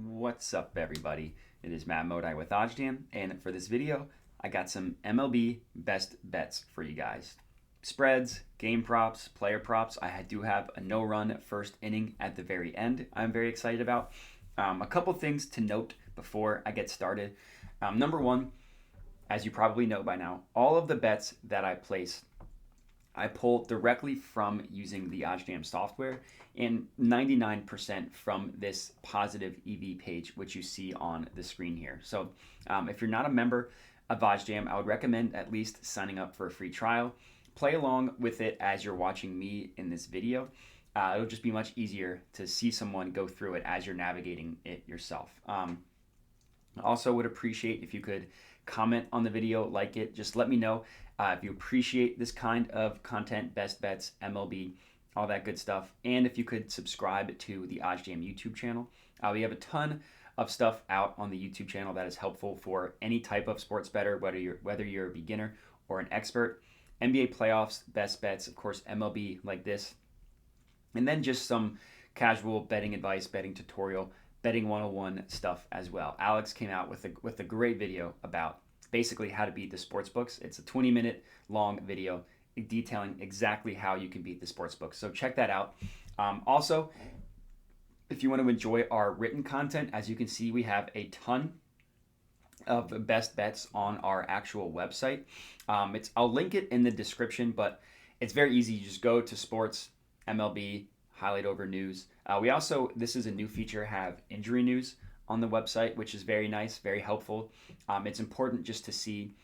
What's up, everybody? It is Matt Modi with OddsJam, and for this video, I got some MLB best bets for you guys. Spreads, game props, player props. I do have a no-run first inning at the very end I'm very excited about. A couple things to note before I get started. Number one, as you probably know by now, all of the bets that I place I pull directly from using the OddsJam software and 99% from this positive EV page, which you see on the screen here. So if you're not a member of OddsJam, I would recommend at least signing up for a free trial. Play along with it as you're watching me in this video. It'll just be much easier to see someone go through it as you're navigating it yourself. Also would appreciate if you could comment on the video, like it, just let me know if you appreciate this kind of content, best bets, MLB, all that good stuff. And if you could subscribe to the OddsJam YouTube channel. We have a ton of stuff out on the YouTube channel that is helpful for any type of sports bettor, whether you're a beginner or an expert. NBA playoffs, best bets, of course, MLB like this. And then just some casual betting advice, betting tutorial, betting 101 stuff as well. Alex came out with a great video about basically how to beat the sports books. It's a 20-minute long video detailing exactly how you can beat the sports books. So check that out. Also, if you want to enjoy our written content, as you can see, we have a ton of best bets on our actual website. I'll link it in the description, but it's very easy. You just go to sports, MLB, highlight over news. We also, this is a new feature, have injury news on the website, which is very nice, very helpful. It's important just to see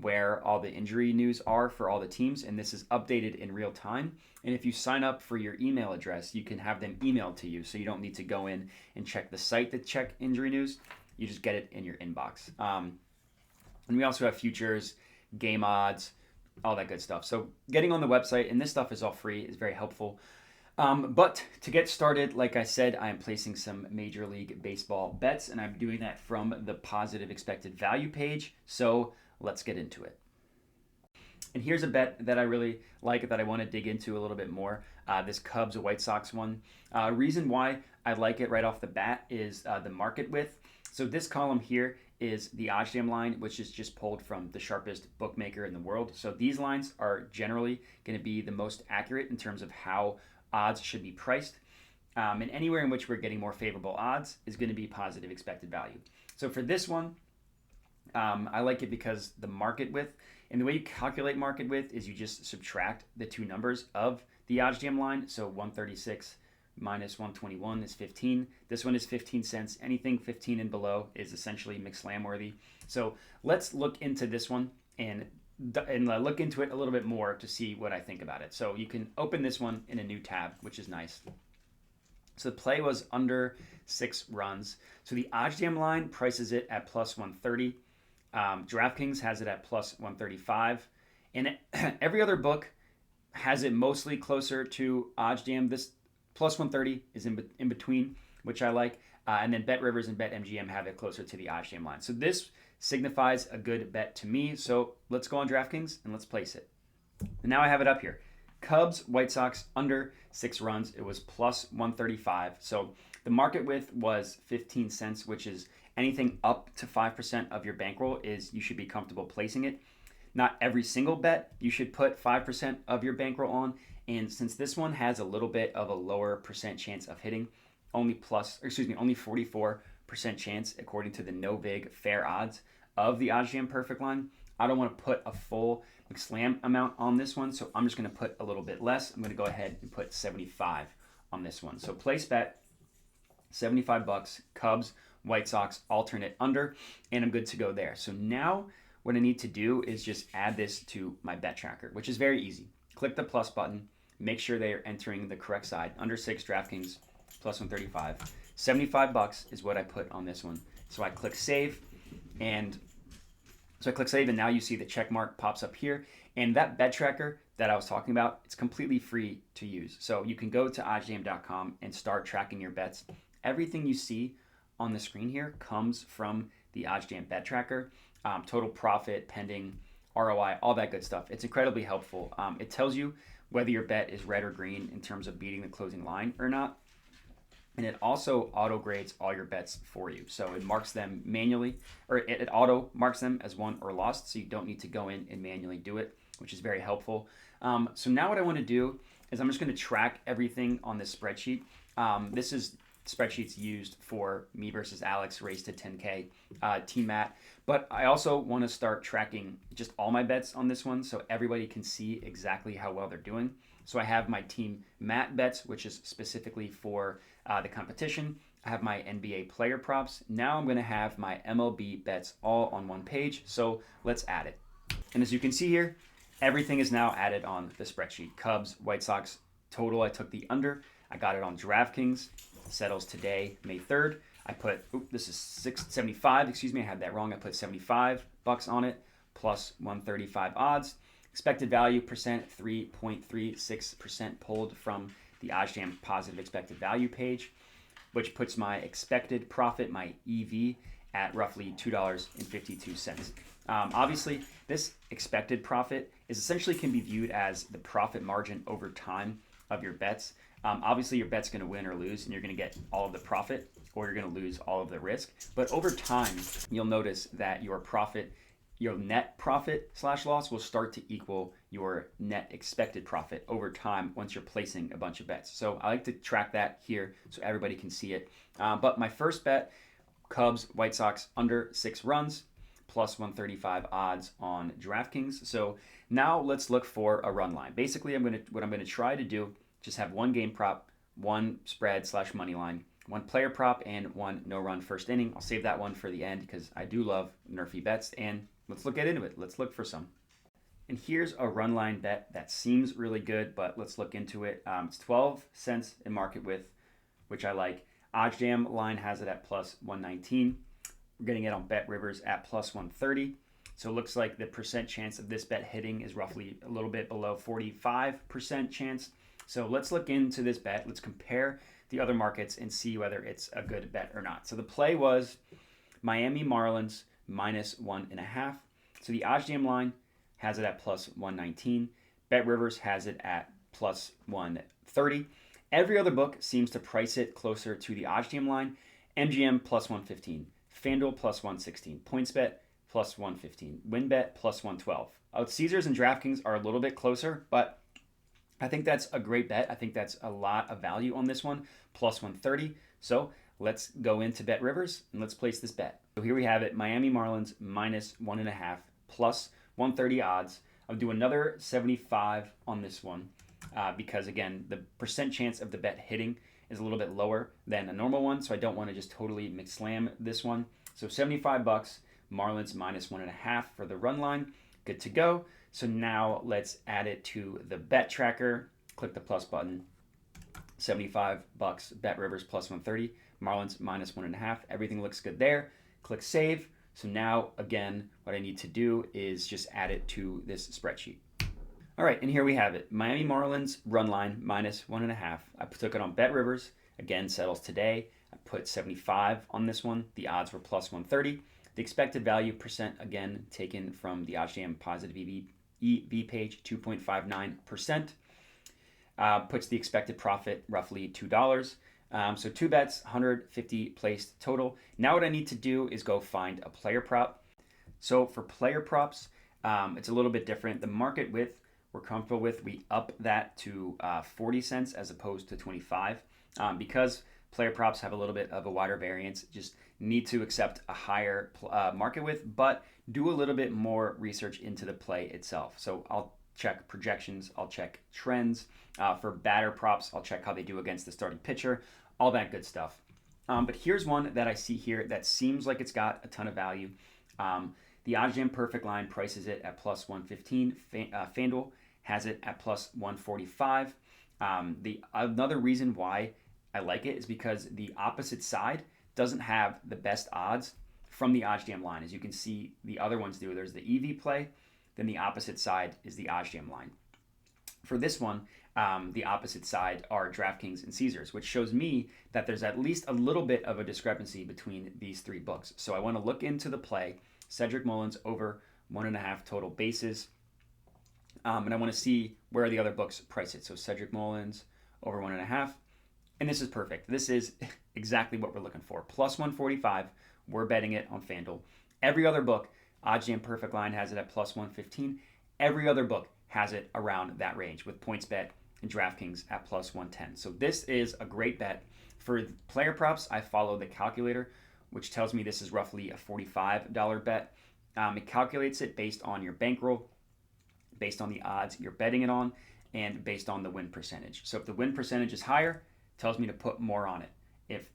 where all the injury news are for all the teams, and this is updated in real time. And if you sign up for your email address, you can have them emailed to you, so you don't need to go in and check the site to check injury news. You just get it in your inbox. And we also have futures, game odds, all that good stuff. So getting on the website, and this stuff is all free, is very helpful. But to get started, like I said, I am placing some Major League Baseball bets, and I'm doing that from the positive expected value page. So let's get into it. And here's a bet that I really like that I want to dig into a little bit more. This Cubs White Sox one. Reason why I like it right off the bat is the market width. So this column here is the OddsJam line, which is just pulled from the sharpest bookmaker in the world. So these lines are generally going to be the most accurate in terms of how odds should be priced. And anywhere in which we're getting more favorable odds is going to be positive expected value. So for this one, I like it because the market width, and the way you calculate market width is you just subtract the two numbers of the OddsJam line. So 136 minus 121 is 15. This one is 15 cents. Anything 15 and below is essentially McSlam worthy. So let's look into this one and look into it a little bit more to see what I think about it. So you can open this one in a new tab, which is nice. So the play was under 6 runs. So the OddsJam line prices it at plus 130. DraftKings has it at plus 135. And every other book has it mostly closer to OddsJam. This plus 130 is in between, which I like. And then BetRivers and BetMGM have it closer to the OddsJam line. So this signifies a good bet to me. So let's go on DraftKings and let's place it. And now I have it up here. Cubs, White Sox, under 6 runs. It was plus 135. So the market width was 15 cents, which is anything up to 5% of your bankroll is you should be comfortable placing it. Not every single bet you should put 5% of your bankroll on. And since this one has a little bit of a lower percent chance of hitting, only 44% chance according to the no vig fair odds of the OddsJam perfect line. I don't want to put a full McSlam amount on this one, so I'm just going to put a little bit less. I'm going to go ahead and put 75 on this one. So place bet, $75, Cubs, White Sox, alternate under, and I'm good to go there. So now what I need to do is just add this to my bet tracker, which is very easy. Click the plus button, make sure they are entering the correct side. Under 6 DraftKings, plus 135. $75 is what I put on this one. So I click save, and now you see the check mark pops up here. And that bet tracker that I was talking about, it's completely free to use. So you can go to oddsjam.com and start tracking your bets. Everything you see on the screen here comes from the OddsJam bet tracker. Total profit, pending, ROI, all that good stuff. It's incredibly helpful. It tells you whether your bet is red or green in terms of beating the closing line or not. and it also auto grades all your bets for you. So it marks them manually, or it auto marks them as won or lost, so you don't need to go in and manually do it, which is very helpful. So now what I want to do is I'm just going to track everything on this spreadsheet. This is spreadsheets used for me versus Alex race to 10K, Team Matt. But I also want to start tracking just all my bets on this one so everybody can see exactly how well they're doing. So I have my Team Matt bets, which is specifically for the competition. I have my NBA player props. Now I'm going to have my MLB bets all on one page. So let's add it. And as you can see here, everything is now added on the spreadsheet. Cubs, White Sox, total, I took the under. I got it on DraftKings. Settles today, May 3rd. I put, this is 675, excuse me, I had that wrong. I put $75 on it, plus 135 odds. Expected value percent, 3.36% pulled from the OddsJam positive expected value page, which puts my expected profit, my EV, at roughly $2.52. Obviously, this expected profit is essentially can be viewed as the profit margin over time of your bets. Obviously, your bet's going to win or lose, and you're going to get all of the profit, or you're going to lose all of the risk. But over time, you'll notice that your profit, your net profit / loss will start to equal your net expected profit over time once you're placing a bunch of bets. So I like to track that here so everybody can see it. But my first bet, Cubs, White Sox, under 6 runs, plus 135 odds on DraftKings. So now let's look for a run line. Basically, what I'm going to try to do, just have one game prop, one spread / money line, one player prop, and one no-run first inning. I'll save that one for the end because I do love NRFI bets, and let's get into it. Let's look for some. And here's a run line bet that seems really good, but let's look into it. It's 12 cents in market width, which I like. OddsJam line has it at plus 119. We're getting it on Bet Rivers at plus 130. So it looks like the percent chance of this bet hitting is roughly a little bit below 45% chance. So let's look into this bet. Let's compare the other markets and see whether it's a good bet or not. So the play was Miami Marlins minus 1.5. So the OddsJam line has it at plus 119. Bet Rivers has it at plus 130. Every other book seems to price it closer to the OddsJam line. MGM plus 115. FanDuel plus 116. PointsBet plus 115. WinBet plus 112. Caesars and DraftKings are a little bit closer, but I think that's a great bet. I think that's a lot of value on this one, plus 130. So let's go into Bet Rivers and let's place this bet. So here we have it, Miami Marlins minus 1.5, plus 130 odds. I'll do another 75 on this one because, again, the percent chance of the bet hitting is a little bit lower than a normal one, so I don't want to just totally mix-slam this one. So $75, Marlins minus 1.5 for the run line. Good to go. So now let's add it to the bet tracker. Click the plus button. $75, Bet Rivers plus 130, Marlins minus 1.5. Everything looks good there. Click save. So now, again, what I need to do is just add it to this spreadsheet. All right, and here we have it. Miami Marlins run line minus 1.5. I took it on Bet Rivers. Again, settles today. I put 75 on this one. The odds were plus 130. The expected value percent, again, taken from the OddsJam positive EV page, 2.59%. Puts the expected profit roughly $2. So 2 bets, 150 placed total. Now what I need to do is go find a player prop. So for player props, it's a little bit different. The market width we're comfortable with, we up that to 40 cents as opposed to 25. Because player props have a little bit of a wider variance, just need to accept a higher market width, but do a little bit more research into the play itself. So I'll check projections, I'll check trends. For batter props, I'll check how they do against the starting pitcher, all that good stuff. But here's one that I see here that seems like it's got a ton of value. The OddsJam perfect line prices it at plus 115. FanDuel has it at plus 145. Another reason why I like it is because the opposite side doesn't have the best odds from the OddsJam line. As you can see, the other ones do. There's the EV play, then the opposite side is the OddsJam line. For this one, the opposite side are DraftKings and Caesars, which shows me that there's at least a little bit of a discrepancy between these 3 books. So I want to look into the play, Cedric Mullins over 1.5 total bases, and I want to see where the other books price it. So Cedric Mullins over 1.5, And this is perfect. This is exactly what we're looking for. Plus 145, we're betting it on FanDuel. Every other book, OddsJam Perfect Line has it at plus 115. Every other book has it around that range with PointsBet and DraftKings at plus 110. So this is a great bet. For player props, I follow the calculator, which tells me this is roughly a $45 bet. It calculates it based on your bankroll, based on the odds you're betting it on, and based on the win percentage. So if the win percentage is higher, it tells me to put more on it. If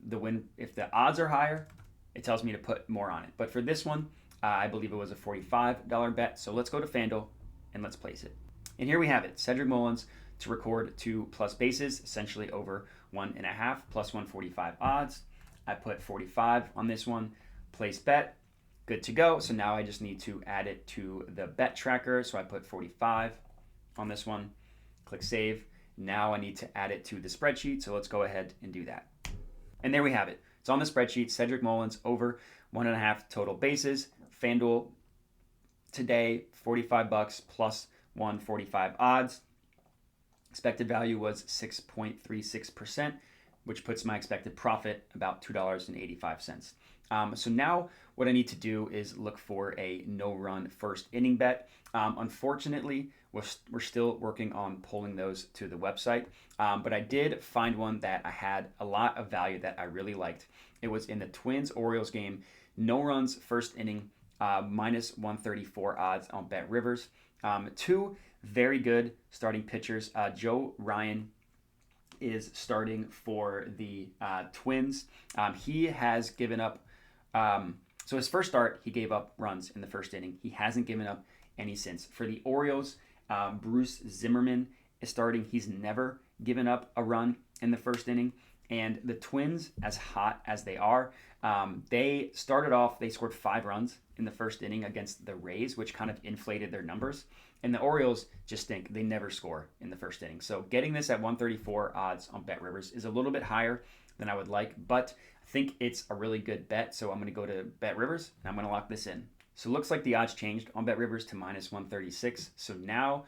the odds are higher, it tells me to put more on it. But for this one, I believe it was a $45 bet. So let's go to FanDuel and let's place it. And here we have it. Cedric Mullins to record 2+ bases, essentially over 1.5, plus 145 odds. I put 45 on this one. Place bet. Good to go. So now I just need to add it to the bet tracker. So I put 45 on this one. Click save. Now I need to add it to the spreadsheet. So let's go ahead and do that. And there we have it. It's on the spreadsheet. Cedric Mullins over 1.5 total bases. FanDuel today, $45 plus 145 odds. Expected value was 6.36%, which puts my expected profit about $2.85. So now what I need to do is look for a no-run first inning bet. Unfortunately, we're still working on pulling those to the website, but I did find one that I had a lot of value that I really liked. It was in the Twins-Orioles game, no runs first inning, minus 134 odds on Bet Rivers. Two very good starting pitchers. Joe Ryan is starting for the Twins. He has given up, so his first start, he gave up runs in the first inning. He hasn't given up any since. For the Orioles, Bruce Zimmerman is starting. He's never given up a run in the first inning. And the Twins, as hot as they are, they started off, they scored 5 runs in the first inning against the Rays, which kind of inflated their numbers. And the Orioles just stink. They never score in the first inning. So getting this at 134 odds on Bet Rivers is a little bit higher than I would like, but I think it's a really good bet. So I'm going to go to Bet Rivers, and I'm going to lock this in. So it looks like the odds changed on Bet Rivers to minus 136. So now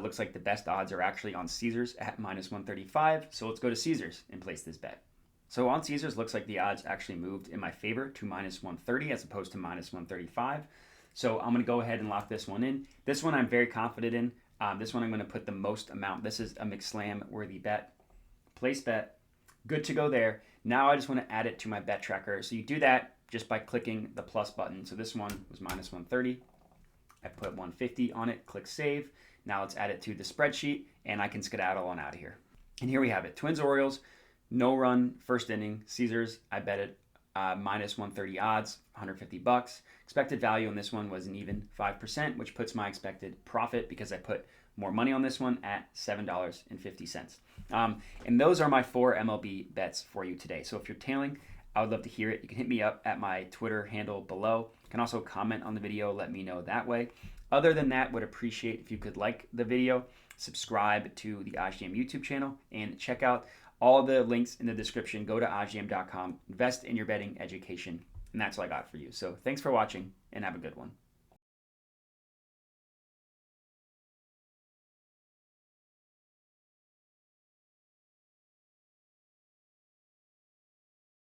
looks like the best odds are actually on Caesars at minus 135. So let's go to Caesars and place this bet. So on Caesars, looks like the odds actually moved in my favor to minus 130 as opposed to minus 135. So I'm going to go ahead and lock this one in. This one I'm very confident in. This one I'm going to put the most amount. This is a McSlam worthy bet. Place bet. Good to go there. Now I just want to add it to my bet tracker. So you do that just by clicking the plus button. So this one was minus 130. I put 150 on it. Click save. Now let's add it to the spreadsheet, and I can skedaddle on out of here. And here we have it. Twins-Orioles, no run, first inning. Caesars, I bet it minus 130 odds, $150. Expected value on this one was an even 5%, which puts my expected profit, because I put more money on this one, at $7.50. And those are my 4 MLB bets for you today. So if you're tailing, I would love to hear it. You can hit me up at my Twitter handle below. You can also comment on the video, let me know that way. Other than that, would appreciate if you could like the video, subscribe to the OddsJam YouTube channel, and check out all the links in the description. Go to oddsjam.com, invest in your betting education, and that's all I got for you. So thanks for watching, and have a good one.